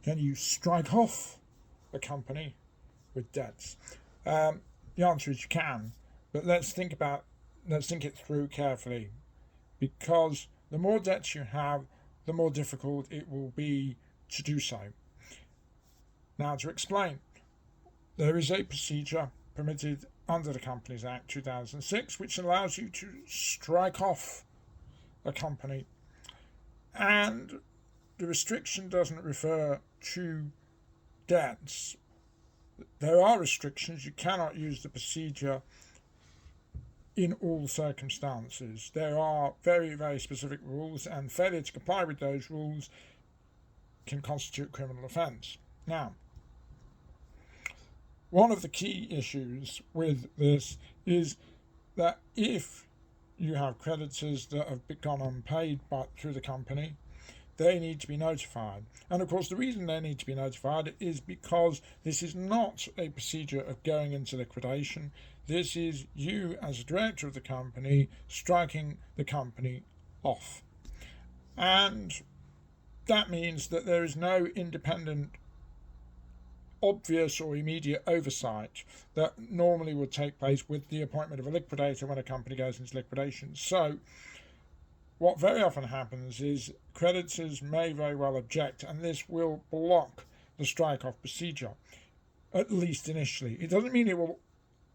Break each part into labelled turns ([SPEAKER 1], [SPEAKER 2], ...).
[SPEAKER 1] Can you strike off a company with debts? The answer is you can, but let's think it through carefully, because the more debts you have, the more difficult it will be to do so. Now, to explain, there is a procedure permitted under the Companies Act 2006 which allows you to strike off a company, and the restriction doesn't refer to debts. There are restrictions. You cannot use the procedure in all circumstances. There are very, very specific rules, and failure to comply with those rules can constitute criminal offence. Now, one of the key issues with this is that if you have creditors that have gone unpaid through the company, they need to be notified. And of course, the reason they need to be notified is because this is not a procedure of going into liquidation. This is you, as a director of the company, striking the company off. And that means that there is no independent, obvious or immediate oversight that normally would take place with the appointment of a liquidator when a company goes into liquidation. So what very often happens is creditors may very well object, and this will block the strike-off procedure, at least initially. It doesn't mean it will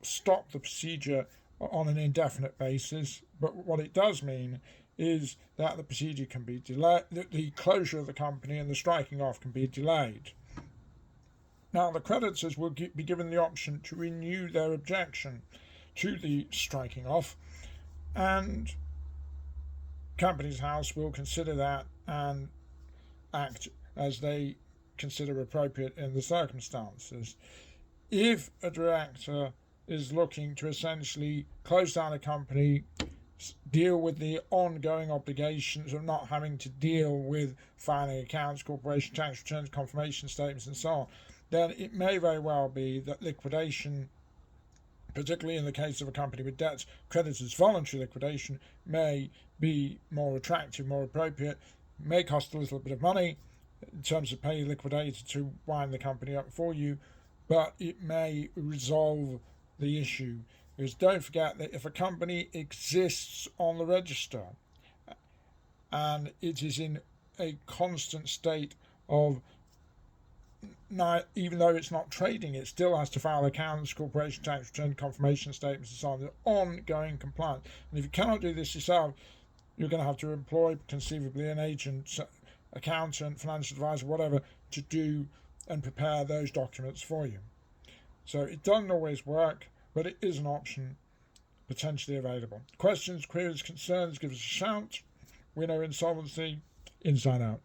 [SPEAKER 1] stop the procedure on an indefinite basis, but what it does mean is that the procedure can be delayed, the closure of the company and the striking off can be delayed. Now, the creditors will be given the option to renew their objection to the striking off, and Companies House will consider that and act as they consider appropriate in the circumstances. If a director is looking to essentially close down a company, deal with the ongoing obligations of not having to deal with filing accounts, corporation tax returns, confirmation statements, and so on, then it may very well be that liquidation, particularly in the case of a company with debts, creditors' voluntary liquidation may be more attractive, more appropriate, may cost a little bit of money in terms of paying a liquidator to wind the company up for you, but it may resolve the issue. Because don't forget that if a company exists on the register and it is in a constant state of, even though it's not trading, it still has to file accounts, corporation tax return, confirmation statements, and so on. There's ongoing compliance. And if you cannot do this yourself, you're going to have to employ conceivably an agent, accountant, financial advisor, whatever, to do and prepare those documents for you. So it doesn't always work, but it is an option potentially available. Questions, queries, concerns, give us a shout. We know Insolvency inside out.